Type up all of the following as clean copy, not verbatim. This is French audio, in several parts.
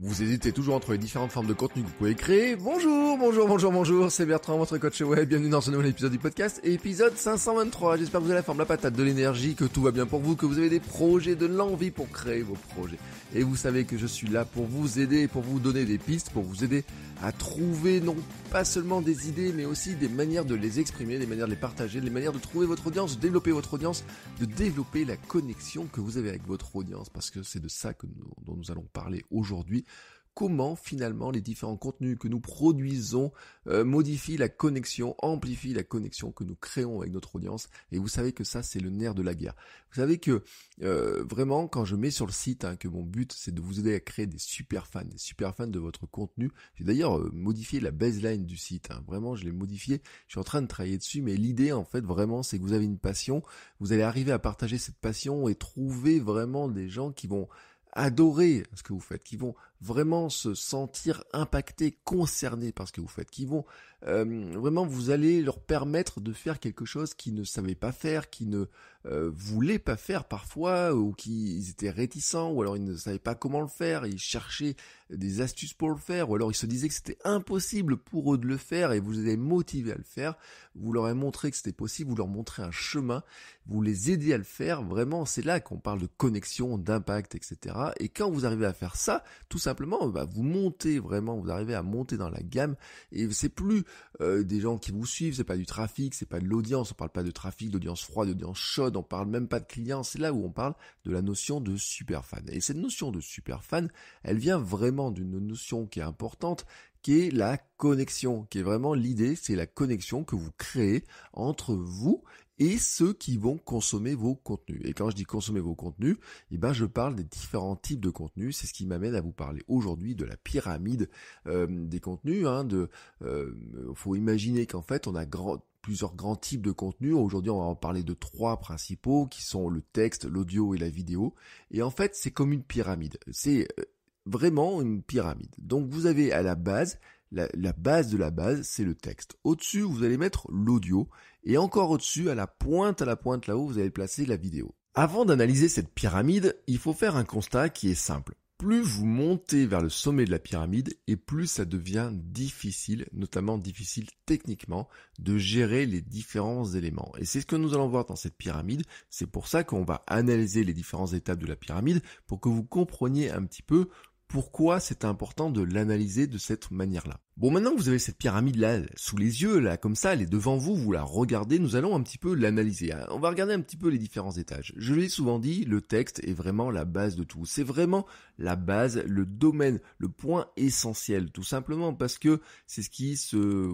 Vous hésitez toujours entre les différentes formes de contenu que vous pouvez créer. Bonjour, c'est Bertrand, votre coach web. Bienvenue dans ce nouvel épisode du podcast, épisode 523. J'espère que vous avez la forme, la patate, de l'énergie, que tout va bien pour vous, que vous avez des projets, de l'envie pour créer vos projets. Et vous savez que je suis là pour vous aider, pour vous donner des pistes, pour vous aider à trouver non pas seulement des idées, mais aussi des manières de les exprimer, des manières de les partager, des manières de trouver votre audience, de développer votre audience, de développer la connexion que vous avez avec votre audience, parce que c'est de ça dont nous allons parler aujourd'hui. Comment finalement les différents contenus que nous produisons modifient la connexion, amplifient la connexion que nous créons avec notre audience. Et vous savez que ça, c'est le nerf de la guerre. Vous savez que vraiment, quand je mets sur le site que mon but, c'est de vous aider à créer des super fans de votre contenu. J'ai d'ailleurs modifié la baseline du site. Vraiment, je l'ai modifié. Je suis en train de travailler dessus. Mais l'idée, en fait, vraiment, c'est que vous avez une passion. Vous allez arriver à partager cette passion et trouver vraiment des gens qui vont adorer ce que vous faites, qui vont vraiment se sentir impactés, concernés par ce que vous faites, qui vont vraiment, vous allez leur permettre de faire quelque chose qu'ils ne savaient pas faire, qu'ils ne voulaient pas faire parfois, ou qu'ils étaient réticents, ou alors ils ne savaient pas comment le faire, ils cherchaient des astuces pour le faire, ou alors ils se disaient que c'était impossible pour eux de le faire, et vous les avez motivés à le faire, vous leur avez montré que c'était possible, vous leur montrez un chemin, vous les aidez à le faire. Vraiment, c'est là qu'on parle de connexion, d'impact, etc. Et quand vous arrivez à faire ça, tout simplement, vous montez vraiment, vous arrivez à monter dans la gamme, et c'est plus des gens qui vous suivent, c'est pas du trafic, c'est pas de l'audience, on parle pas de trafic, d'audience froide, d'audience chaude, on parle même pas de clients, c'est là où on parle de la notion de super fan. Et cette notion de super fan, elle vient vraiment d'une notion qui est importante, qui est la connexion, qui est vraiment l'idée, c'est la connexion que vous créez entre vous et ceux qui vont consommer vos contenus. Et quand je dis consommer vos contenus, je parle des différents types de contenus. C'est ce qui m'amène à vous parler aujourd'hui de la pyramide des contenus. Faut imaginer qu'en fait, on a plusieurs grands types de contenus. Aujourd'hui, on va en parler de 3 principaux, qui sont le texte, l'audio et la vidéo. Et en fait, c'est comme une pyramide. C'est vraiment une pyramide. Donc, vous avez à la base, la base de la base, c'est le texte. Au-dessus, vous allez mettre l'audio. Et encore au-dessus, à la pointe là-haut, vous allez placer la vidéo. Avant d'analyser cette pyramide, il faut faire un constat qui est simple. Plus vous montez vers le sommet de la pyramide, et plus ça devient difficile, notamment difficile techniquement, de gérer les différents éléments. Et c'est ce que nous allons voir dans cette pyramide. C'est pour ça qu'on va analyser les différentes étapes de la pyramide, pour que vous compreniez un petit peu pourquoi c'est important de l'analyser de cette manière-là. Bon, maintenant que vous avez cette pyramide-là sous les yeux, là, comme ça, elle est devant vous, vous la regardez, nous allons un petit peu l'analyser. On va regarder un petit peu les différents étages. Je l'ai souvent dit, le texte est vraiment la base de tout. C'est vraiment la base, le domaine, le point essentiel, tout simplement parce que c'est ce qui se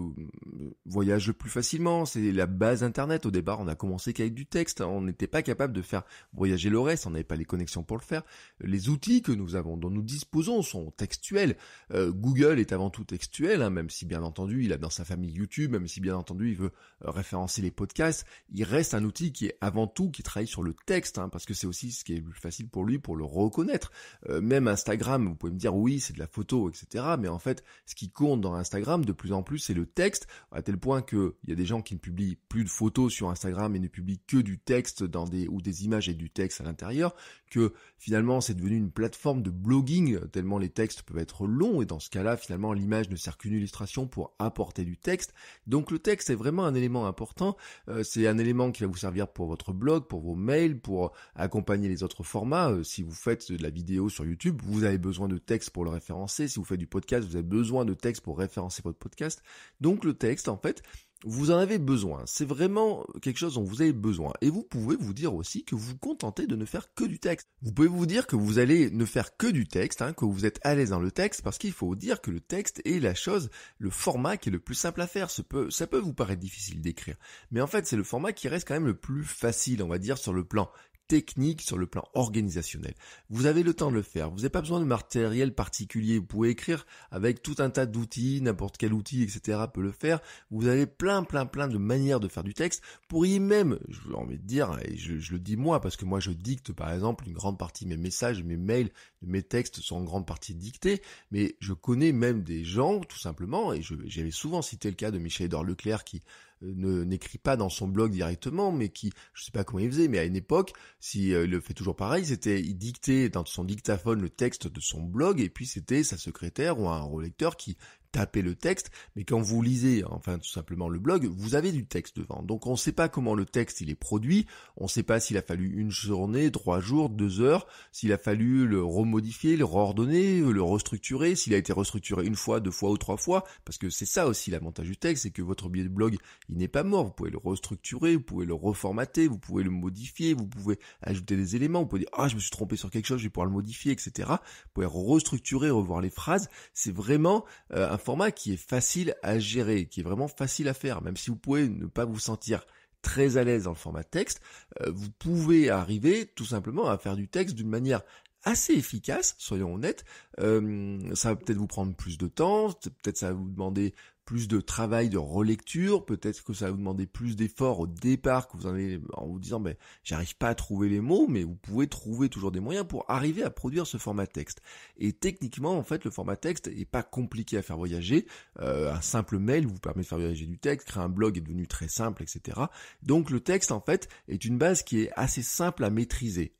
voyage le plus facilement, c'est la base Internet. Au départ, on a commencé qu'avec du texte, on n'était pas capable de faire voyager le reste, on n'avait pas les connexions pour le faire. Les outils que nous avons, dont nous disposons, sont textuels. Google est avant tout textuel, même si bien entendu il a dans sa famille YouTube, même si bien entendu il veut référencer les podcasts, il reste un outil qui est avant tout, qui travaille sur le texte, parce que c'est aussi ce qui est le plus facile pour lui, pour le reconnaître. Même Instagram, vous pouvez me dire oui c'est de la photo, etc. Mais en fait, ce qui compte dans Instagram de plus en plus, c'est le texte, à tel point que il y a des gens qui ne publient plus de photos sur Instagram et ne publient que du texte ou des images et du texte à l'intérieur, que finalement c'est devenu une plateforme de blogging, tellement les textes peuvent être longs, et dans ce cas-là, finalement, l'image ne sert qu'une illustration pour apporter du texte. Donc le texte est vraiment un élément important, c'est un élément qui va vous servir pour votre blog, pour vos mails, pour accompagner les autres formats. Si vous faites de la vidéo sur YouTube, vous avez besoin de texte pour le référencer. Si vous faites du podcast, vous avez besoin de texte pour référencer votre podcast. Donc le texte, en fait, vous en avez besoin, c'est vraiment quelque chose dont vous avez besoin. Et vous pouvez vous dire aussi que vous vous contentez de ne faire que du texte. Vous pouvez vous dire que vous allez ne faire que du texte, que vous êtes à l'aise dans le texte, parce qu'il faut vous dire que le texte est la chose, le format qui est le plus simple à faire. Ça peut vous paraître difficile d'écrire, mais en fait c'est le format qui reste quand même le plus facile, on va dire, sur le plan technique, sur le plan organisationnel. Vous avez le temps de le faire, vous n'avez pas besoin de matériel particulier, vous pouvez écrire avec tout un tas d'outils, n'importe quel outil, etc. peut le faire. Vous avez plein de manières de faire du texte. Vous pourriez même, j'ai envie de dire, et je le dis moi, parce que moi je dicte par exemple une grande partie de mes messages, mes mails, mes textes sont en grande partie dictés, mais je connais même des gens, tout simplement, et j'avais souvent cité le cas de Michel-Édouard Leclerc qui n'écrit pas dans son blog directement, mais qui, je sais pas comment il faisait, mais à une époque, si il le fait toujours pareil, il dictait dans son dictaphone le texte de son blog, et puis c'était sa secrétaire ou un relecteur qui tapez le texte, mais quand vous lisez, enfin tout simplement le blog, vous avez du texte devant. Donc on ne sait pas comment le texte il est produit, on ne sait pas s'il a fallu une journée, 3 jours, 2 heures, s'il a fallu le remodifier, le réordonner, le restructurer, s'il a été restructuré une fois, 2 fois ou 3 fois, parce que c'est ça aussi l'avantage du texte, c'est que votre billet de blog, il n'est pas mort, vous pouvez le restructurer, vous pouvez le reformater, vous pouvez le modifier, vous pouvez ajouter des éléments, vous pouvez dire « Ah, je me suis trompé sur quelque chose, je vais pouvoir le modifier, etc. » Vous pouvez restructurer, revoir les phrases, c'est vraiment un format qui est facile à gérer, qui est vraiment facile à faire, même si vous pouvez ne pas vous sentir très à l'aise dans le format texte, vous pouvez arriver tout simplement à faire du texte d'une manière assez efficace, soyons honnêtes. Ça va peut-être vous prendre plus de temps, peut-être ça va vous demander plus de travail de relecture, peut-être que ça va vous demander plus d'efforts au départ que vous en avez en vous disant j'arrive pas à trouver les mots, mais vous pouvez trouver toujours des moyens pour arriver à produire ce format texte. Et techniquement, en fait, le format texte est pas compliqué à faire voyager. Un simple mail vous permet de faire voyager du texte, créer un blog est devenu très simple, etc. Donc le texte, en fait, est une base qui est assez simple à maîtriser.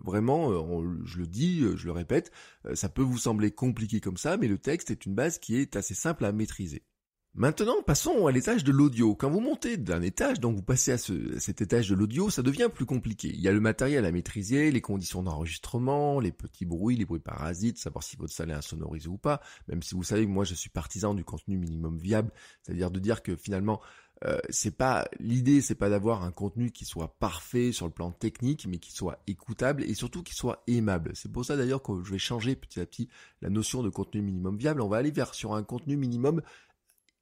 Vraiment, je le dis, je le répète, ça peut vous sembler compliqué comme ça, mais le texte est une base qui est assez simple à maîtriser. Maintenant, passons à l'étage de l'audio. Quand vous montez d'un étage, donc vous passez à cet étage de l'audio, ça devient plus compliqué. Il y a le matériel à maîtriser, les conditions d'enregistrement, les petits bruits, les bruits parasites, savoir si votre salle est insonorisée ou pas, même si vous savez que moi je suis partisan du contenu minimum viable, c'est-à-dire de dire que finalement, l'idée c'est pas d'avoir un contenu qui soit parfait sur le plan technique, mais qui soit écoutable et surtout qui soit aimable. C'est pour ça d'ailleurs que je vais changer petit à petit la notion de contenu minimum viable. On va aller sur un contenu minimum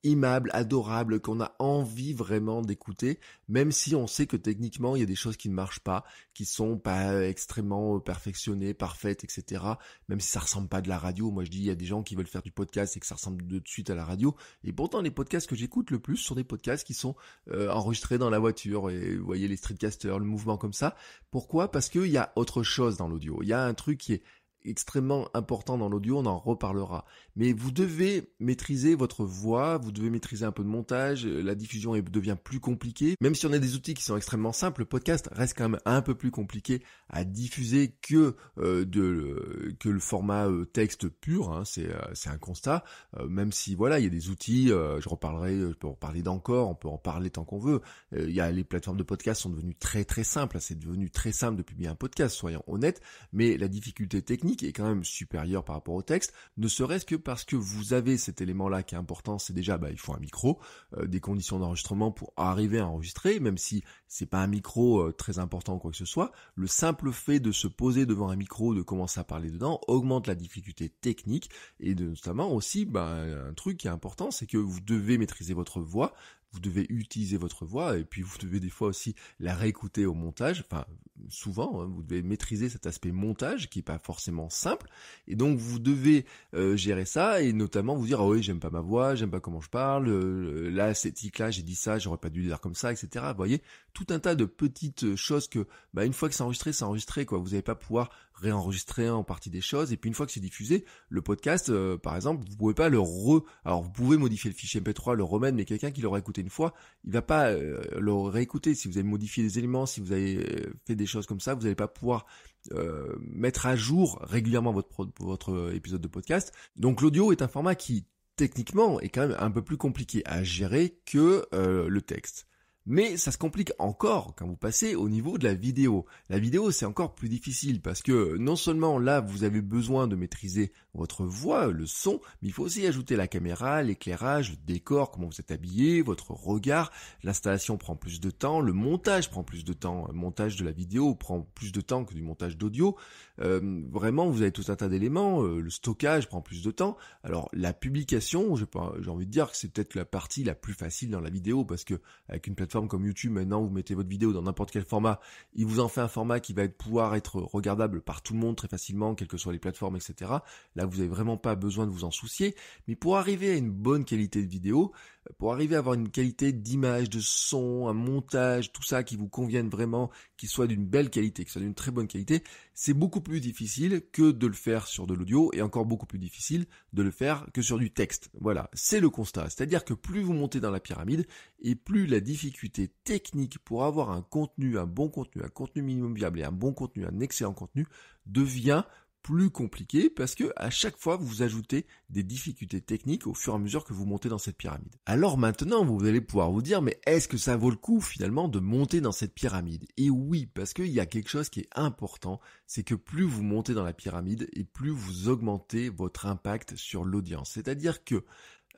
aimable, adorable, qu'on a envie vraiment d'écouter, même si on sait que techniquement il y a des choses qui ne marchent pas, qui sont pas extrêmement perfectionnées, parfaites, etc. Même si ça ressemble pas à de la radio. Moi je dis il y a des gens qui veulent faire du podcast et que ça ressemble de suite à la radio. Et pourtant les podcasts que j'écoute le plus sont des podcasts qui sont enregistrés dans la voiture. Et vous voyez les streetcasters, le mouvement comme ça. Pourquoi ? Parce qu'il y a autre chose dans l'audio. Il y a un truc qui est extrêmement important dans l'audio, on en reparlera. Mais vous devez maîtriser votre voix, vous devez maîtriser un peu de montage, la diffusion devient plus compliquée. Même si on a des outils qui sont extrêmement simples, le podcast reste quand même un peu plus compliqué à diffuser que le format texte pur, hein, c'est un constat. Même si voilà, il y a des outils, je peux en reparler d'encore, on peut en parler tant qu'on veut. Les plateformes de podcast sont devenues très très simples, c'est devenu très simple de publier un podcast, soyons honnêtes, mais la difficulté technique est quand même supérieur par rapport au texte, ne serait-ce que parce que vous avez cet élément-là qui est important, c'est déjà, il faut un micro, des conditions d'enregistrement pour arriver à enregistrer, même si c'est pas un micro très important ou quoi que ce soit, le simple fait de se poser devant un micro, de commencer à parler dedans, augmente la difficulté technique, et notamment aussi, un truc qui est important, c'est que vous devez maîtriser votre voix, vous devez utiliser votre voix, et puis vous devez des fois aussi la réécouter au montage, souvent, vous devez maîtriser cet aspect montage qui est pas forcément simple, et donc vous devez gérer ça, et notamment vous dire « Ah oui, j'aime pas ma voix, j'aime pas comment je parle, là, c'est tic-là, j'ai dit ça, j'aurais pas dû le dire comme ça, etc. » Vous voyez, tout un tas de petites choses que, une fois que c'est enregistré, quoi. Vous n'allez pas pouvoir réenregistrer en partie des choses, et puis une fois que c'est diffusé, le podcast, par exemple, vous pouvez pas alors vous pouvez modifier le fichier MP3, le remettre, mais quelqu'un qui l'aura écouté une fois, il va pas le réécouter. Si vous avez modifié des éléments, si vous avez fait des choses comme ça, vous n'allez pas pouvoir mettre à jour régulièrement votre épisode de podcast. Donc l'audio est un format qui, techniquement, est quand même un peu plus compliqué à gérer que le texte. Mais ça se complique encore quand vous passez au niveau de la vidéo. La vidéo, c'est encore plus difficile parce que non seulement là, vous avez besoin de maîtriser votre voix, le son, mais il faut aussi ajouter la caméra, l'éclairage, le décor, comment vous êtes habillé, votre regard. L'installation prend plus de temps, le montage prend plus de temps. Le montage de la vidéo prend plus de temps que du montage d'audio. Vraiment, vous avez tout un tas d'éléments. Le stockage prend plus de temps. Alors, la publication, j'ai envie de dire que c'est peut-être la partie la plus facile dans la vidéo parce que avec une plateforme comme YouTube, maintenant, vous mettez votre vidéo dans n'importe quel format. Il vous en fait un format qui va pouvoir être regardable par tout le monde très facilement, quelles que soient les plateformes, etc. Là, vous n'avez vraiment pas besoin de vous en soucier. Mais pour arriver à une bonne qualité de vidéo, pour arriver à avoir une qualité d'image, de son, un montage, tout ça qui vous convienne vraiment, qui soit d'une belle qualité, qui soit d'une très bonne qualité, c'est beaucoup plus difficile que de le faire sur de l'audio et encore beaucoup plus difficile de le faire que sur du texte. Voilà, c'est le constat. C'est-à-dire que plus vous montez dans la pyramide et plus la difficulté technique pour avoir un contenu, un bon contenu, un contenu minimum viable et un bon contenu, un excellent contenu devient plus compliqué parce que à chaque fois vous ajoutez des difficultés techniques au fur et à mesure que vous montez dans cette pyramide. Alors maintenant vous allez pouvoir vous dire mais est-ce que ça vaut le coup finalement de monter dans cette pyramide? Et oui, parce qu'il y a quelque chose qui est important, c'est que plus vous montez dans la pyramide et plus vous augmentez votre impact sur l'audience. C'est-à-dire que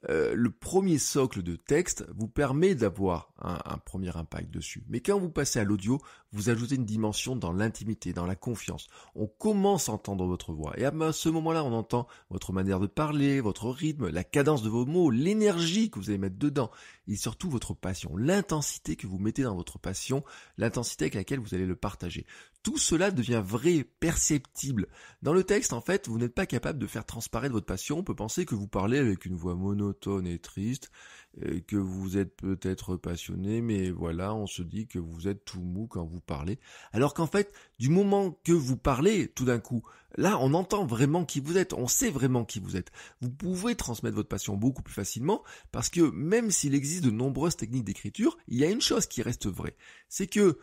le premier socle de texte vous permet d'avoir un premier impact dessus. Mais quand vous passez à l'audio, vous ajoutez une dimension dans l'intimité, dans la confiance. On commence à entendre votre voix. Et à ce moment-là, on entend votre manière de parler, votre rythme, la cadence de vos mots, l'énergie que vous allez mettre dedans. Et surtout votre passion, l'intensité que vous mettez dans votre passion, l'intensité avec laquelle vous allez le partager. Tout cela devient vrai, perceptible. Dans le texte, en fait, vous n'êtes pas capable de faire transparaître votre passion. On peut penser que vous parlez avec une voix monotone et triste, et que vous êtes peut-être passionné, mais voilà, on se dit que vous êtes tout mou quand vous parlez. Alors qu'en fait, du moment que vous parlez, tout d'un coup, là, on entend vraiment qui vous êtes, on sait vraiment qui vous êtes. Vous pouvez transmettre votre passion beaucoup plus facilement, parce que même s'il existe de nombreuses techniques d'écriture, il y a une chose qui reste vraie. C'est que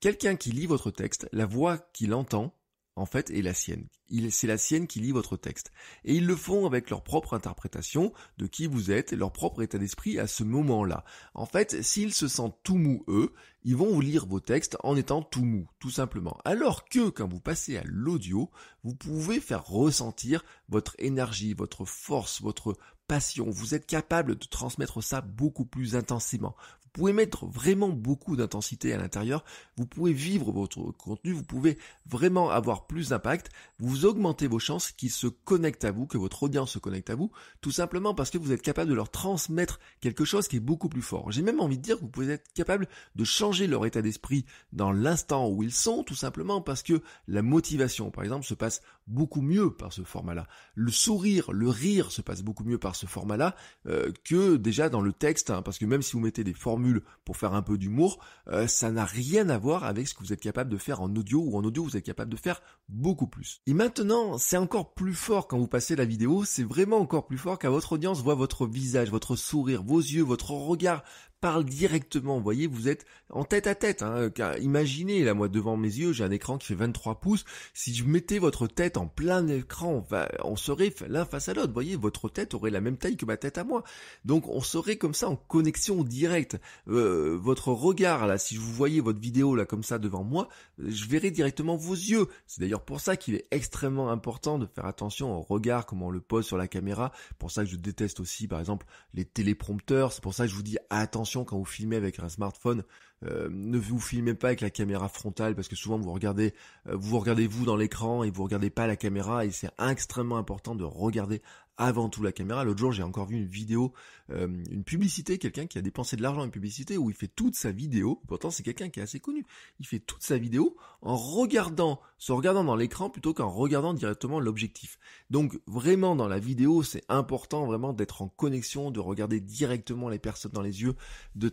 quelqu'un qui lit votre texte, la voix qu'il entend, en fait, est la sienne. C'est la sienne qui lit votre texte. Et ils le font avec leur propre interprétation de qui vous êtes et leur propre état d'esprit à ce moment-là. En fait, s'ils se sentent tout mou, eux, ils vont vous lire vos textes en étant tout mou, tout simplement. Alors que quand vous passez à l'audio, vous pouvez faire ressentir votre énergie, votre force, votre passion. Vous êtes capable de transmettre ça beaucoup plus intensément. Vous pouvez mettre vraiment beaucoup d'intensité à l'intérieur, vous pouvez vivre votre contenu, vous pouvez vraiment avoir plus d'impact, vous augmentez vos chances qu'ils se connectent à vous, que votre audience se connecte à vous, tout simplement parce que vous êtes capable de leur transmettre quelque chose qui est beaucoup plus fort. J'ai même envie de dire que vous pouvez être capable de changer leur état d'esprit dans l'instant où ils sont, tout simplement parce que la motivation, par exemple, se passe beaucoup mieux par ce format-là. Le sourire, le rire se passe beaucoup mieux par ce format-là que déjà dans le texte, hein, parce que même si vous mettez des formules pour faire un peu d'humour, ça n'a rien à voir avec ce que vous êtes capable de faire en audio, ou en audio vous êtes capable de faire beaucoup plus. Et maintenant, c'est encore plus fort quand vous passez la vidéo, c'est vraiment encore plus fort quand votre audience voit votre visage, votre sourire, vos yeux, votre regard parle directement. Vous voyez, vous êtes en tête à tête. Imaginez, là, moi, devant mes yeux, j'ai un écran qui fait 23 pouces. Si je mettais votre tête en plein écran, on serait l'un face à l'autre. Vous voyez, votre tête aurait la même taille que ma tête à moi. Donc, on serait comme ça en connexion directe. Votre regard, là, si vous voyez votre vidéo, là, comme ça, devant moi, je verrai directement vos yeux. C'est d'ailleurs pour ça qu'il est extrêmement important de faire attention au regard, comment on le pose sur la caméra. Pour ça que je déteste aussi, par exemple, les téléprompteurs. C'est pour ça que je vous dis attention quand vous filmez avec un smartphone, ne vous filmez pas avec la caméra frontale parce que souvent vous regardez vous dans l'écran et vous regardez pas la caméra, et c'est extrêmement important de regarder avant tout la caméra. L'autre jour, j'ai encore vu une vidéo, une publicité, quelqu'un qui a dépensé de l'argent dans une publicité où il fait toute sa vidéo, pourtant c'est quelqu'un qui est assez connu, il fait toute sa vidéo en se regardant dans l'écran plutôt qu'en regardant directement l'objectif. Donc vraiment dans la vidéo, c'est important vraiment d'être en connexion, de regarder directement les personnes dans les yeux, de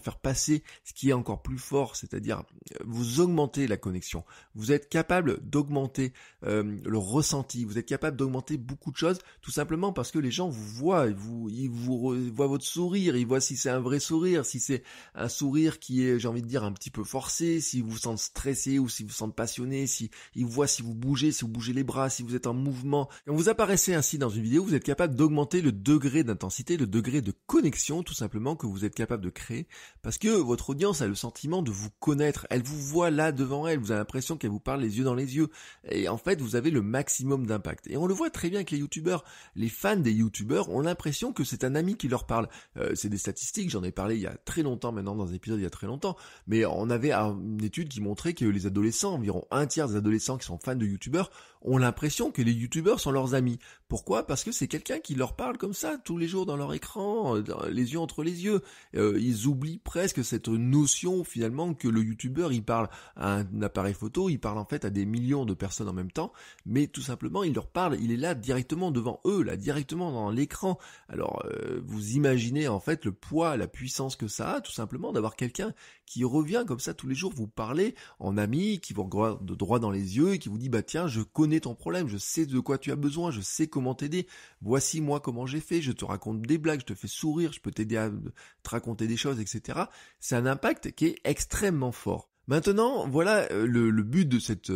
faire passer ce qui est encore plus fort, c'est-à-dire vous augmentez la connexion. Vous êtes capable d'augmenter le ressenti, vous êtes capable d'augmenter beaucoup de choses, tout simplement parce que les gens vous voient, ils voient votre sourire, ils voient si c'est un vrai sourire, si c'est un sourire qui est, j'ai envie de dire, un petit peu forcé, si vous vous sentez stressé ou si vous vous sentez passionné, si ils voient si vous bougez les bras, si vous êtes en mouvement. Quand vous apparaissez ainsi dans une vidéo, vous êtes capable d'augmenter le degré d'intensité, le degré de connexion, tout simplement, que vous êtes capable de créer, parce que votre audience a le sentiment de vous connaître, elle vous voit là devant elle, vous avez l'impression qu'elle vous parle les yeux dans les yeux, et en fait vous avez le maximum d'impact. Et on le voit très bien avec les youtubeurs, les fans des youtubeurs ont l'impression que c'est un ami qui leur parle. C'est des statistiques, j'en ai parlé il y a très longtemps maintenant, dans un épisode il y a très longtemps, mais on avait une étude qui montrait que les adolescents, environ un tiers des adolescents qui sont fans de youtubeurs, ont l'impression que les youtubeurs sont leurs amis. Pourquoi ? Parce que c'est quelqu'un qui leur parle comme ça tous les jours dans leur écran, les yeux entre les yeux. Ils oublient presque cette notion finalement que le youtubeur il parle à un appareil photo, il parle en fait à des millions de personnes en même temps, mais tout simplement il leur parle, il est là directement devant eux, là directement dans l'écran. Alors vous imaginez en fait le poids, la puissance que ça a tout simplement d'avoir quelqu'un qui revient comme ça tous les jours vous parler en ami, qui vous regarde droit dans les yeux et qui vous dit bah tiens je connais ton problème, je sais de quoi tu as besoin, je sais comment t'aider, voici moi comment j'ai fait, je te raconte des blagues, je te fais sourire, je peux t'aider à te raconter des choses, etc. C'est un impact qui est extrêmement fort. Maintenant, voilà, le but de cet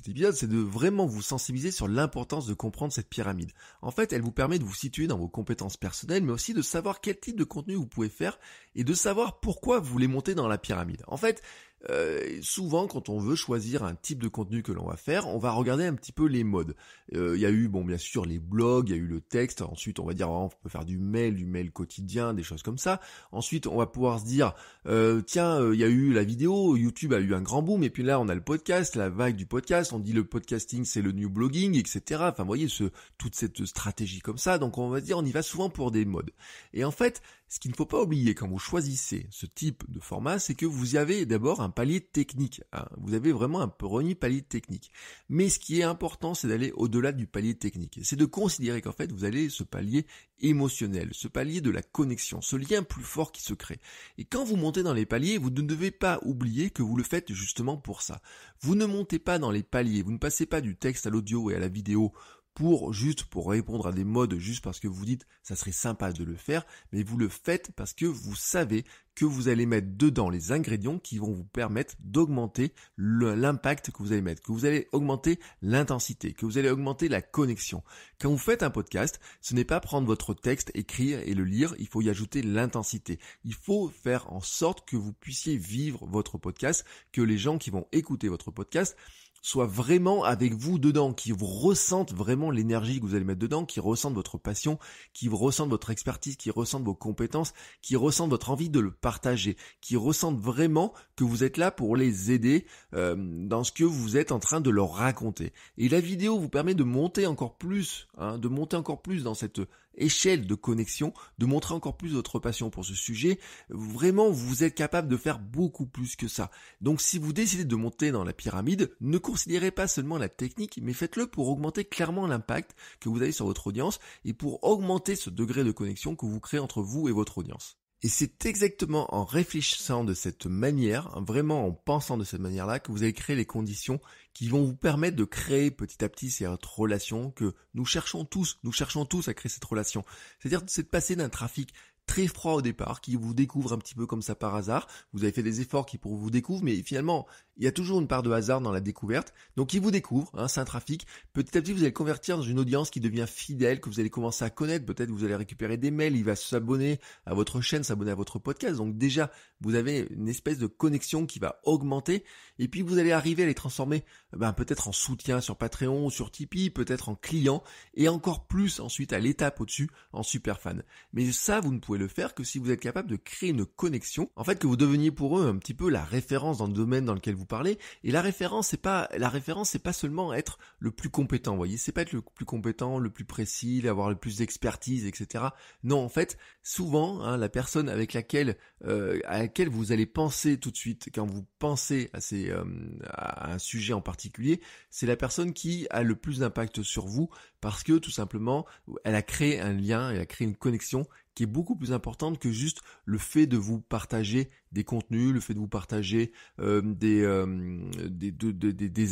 épisode, c'est de vraiment vous sensibiliser sur l'importance de comprendre cette pyramide. En fait, elle vous permet de vous situer dans vos compétences personnelles, mais aussi de savoir quel type de contenu vous pouvez faire et de savoir pourquoi vous voulez monter dans la pyramide. En fait, souvent, quand on veut choisir un type de contenu que l'on va faire, on va regarder un petit peu les modes. Il y a eu, bien sûr, les blogs, il y a eu le texte. Ensuite, on va dire, on peut faire du mail quotidien, des choses comme ça. Ensuite, on va pouvoir se dire, tiens, il y a eu la vidéo, YouTube a eu un grand boom, et puis là, on a le podcast, la vague du podcast. On dit le podcasting, c'est le new blogging, etc. Enfin, vous voyez, toute cette stratégie comme ça. Donc, on va dire, on y va souvent pour des modes. Et en fait, ce qu'il ne faut pas oublier quand vous choisissez ce type de format, c'est que vous y avez d'abord un palier technique. Vous avez vraiment un premier palier technique. Mais ce qui est important, c'est d'aller au-delà du palier technique. C'est de considérer qu'en fait, vous allez ce palier émotionnel, ce palier de la connexion, ce lien plus fort qui se crée. Et quand vous montez dans les paliers, vous ne devez pas oublier que vous le faites justement pour ça. Vous ne montez pas dans les paliers, vous ne passez pas du texte à l'audio et à la vidéo pour répondre à des modes juste parce que vous dites ça serait sympa de le faire, mais vous le faites parce que vous savez que vous allez mettre dedans les ingrédients qui vont vous permettre d'augmenter l'impact que vous allez mettre, que vous allez augmenter l'intensité, que vous allez augmenter la connexion. Quand vous faites un podcast, ce n'est pas prendre votre texte, écrire et le lire, il faut y ajouter l'intensité. Il faut faire en sorte que vous puissiez vivre votre podcast, que les gens qui vont écouter votre podcast soient vraiment avec vous dedans, qui vous ressentent vraiment l'énergie que vous allez mettre dedans, qui ressentent votre passion, qui ressentent votre expertise, qui ressentent vos compétences, qui ressentent votre envie de le partager, qui ressentent vraiment que vous êtes là pour les aider dans ce que vous êtes en train de leur raconter. Et la vidéo vous permet de monter encore plus, dans cette échelle de connexion, de montrer encore plus votre passion pour ce sujet. Vraiment, vous êtes capable de faire beaucoup plus que ça. Donc si vous décidez de monter dans la pyramide, ne considérez pas seulement la technique, mais faites-le pour augmenter clairement l'impact que vous avez sur votre audience et pour augmenter ce degré de connexion que vous créez entre vous et votre audience. Et c'est exactement en réfléchissant de cette manière, vraiment en pensant de cette manière-là, que vous allez créer les conditions qui vont vous permettre de créer petit à petit cette relation que nous cherchons tous à créer cette relation. C'est-à-dire, c'est de passer d'un trafic très froid au départ, qui vous découvre un petit peu comme ça par hasard. Vous avez fait des efforts qui pour vous découvrent, mais finalement, il y a toujours une part de hasard dans la découverte. Donc, il vous découvre, c'est un trafic. Petit à petit, vous allez convertir dans une audience qui devient fidèle, que vous allez commencer à connaître. Peut-être vous allez récupérer des mails, il va s'abonner à votre chaîne, s'abonner à votre podcast. Donc déjà, vous avez une espèce de connexion qui va augmenter. Et puis, vous allez arriver à les transformer peut-être en soutien sur Patreon ou sur Tipeee, peut-être en client, et encore plus ensuite à l'étape au-dessus, en super fan. Mais ça, vous ne pouvez le faire que si vous êtes capable de créer une connexion, en fait que vous deveniez pour eux un petit peu la référence dans le domaine dans lequel vous parlez. Et la référence c'est pas seulement être le plus compétent, vous voyez, c'est pas être le plus compétent, le plus précis, avoir le plus d'expertise, etc. Non, en fait, souvent la personne à laquelle vous allez penser tout de suite quand vous pensez à un sujet en particulier, c'est la personne qui a le plus d'impact sur vous parce que tout simplement elle a créé un lien, elle a créé une connexion qui est beaucoup plus importante que juste le fait de vous partager des contenus, le fait de vous partager des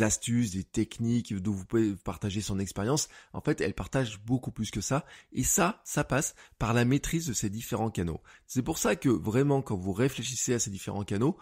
astuces, des techniques, de vous partager son expérience. En fait, elle partage beaucoup plus que ça. Et ça passe par la maîtrise de ces différents canaux. C'est pour ça que vraiment, quand vous réfléchissez à ces différents canaux,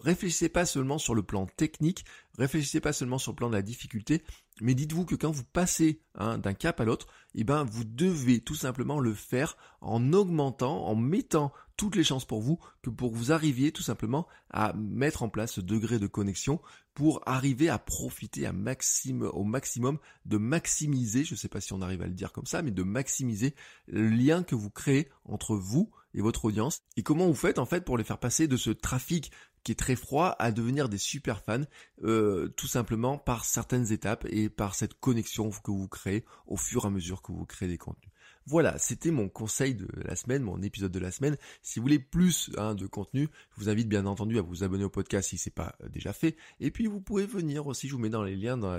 réfléchissez pas seulement sur le plan technique, réfléchissez pas seulement sur le plan de la difficulté, mais dites-vous que quand vous passez d'un cap à l'autre, vous devez tout simplement le faire en augmentant, en mettant toutes les chances pour vous, que pour que vous arriviez tout simplement à mettre en place ce degré de connexion pour arriver à profiter au maximum, de maximiser, je ne sais pas si on arrive à le dire comme ça, mais de maximiser le lien que vous créez entre vous et votre audience. Et comment vous faites en fait pour les faire passer de ce trafic qui est très froid à devenir des super fans, tout simplement par certaines étapes et par cette connexion que vous créez au fur et à mesure que vous créez des contenus. Voilà, c'était mon conseil de la semaine, mon épisode de la semaine. Si vous voulez plus de contenu, je vous invite bien entendu à vous abonner au podcast si c'est pas déjà fait. Et puis vous pouvez venir aussi, je vous mets dans les liens dans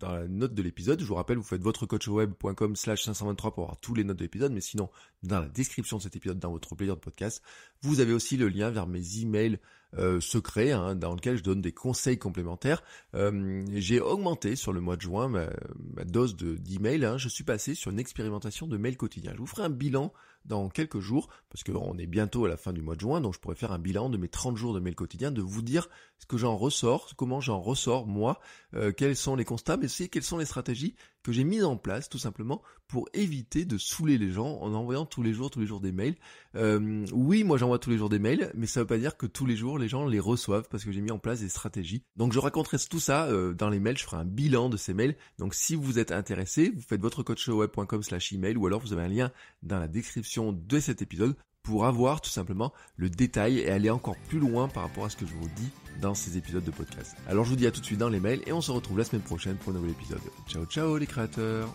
la note de l'épisode. Je vous rappelle, vous faites votrecoachweb.com/523 pour avoir tous les notes de l'épisode. Mais sinon, dans la description de cet épisode, dans votre player de podcast, vous avez aussi le lien vers mes emails secrets, dans lequel je donne des conseils complémentaires. J'ai augmenté sur le mois de juin ma dose d'emails. Je suis passé sur une expérimentation de mail quotidien. Je vous ferai un bilan dans quelques jours, parce qu'on est bientôt à la fin du mois de juin, donc je pourrais faire un bilan de mes 30 jours de mail quotidien, de vous dire ce que j'en ressors, comment j'en ressors moi, quels sont les constats, mais aussi quelles sont les stratégies que j'ai mises en place tout simplement pour éviter de saouler les gens en envoyant tous les jours des mails. Oui, moi j'envoie tous les jours des mails, mais ça veut pas dire que tous les jours les gens les reçoivent, parce que j'ai mis en place des stratégies. Donc je raconterai tout ça dans les mails, je ferai un bilan de ces mails. Donc si vous êtes intéressé, vous faites votrecoachweb.com/email ou alors vous avez un lien dans la description de cet épisode pour avoir tout simplement le détail et aller encore plus loin par rapport à ce que je vous dis dans ces épisodes de podcast. Alors je vous dis à tout de suite dans les mails et on se retrouve la semaine prochaine pour un nouvel épisode. Ciao ciao les créateurs!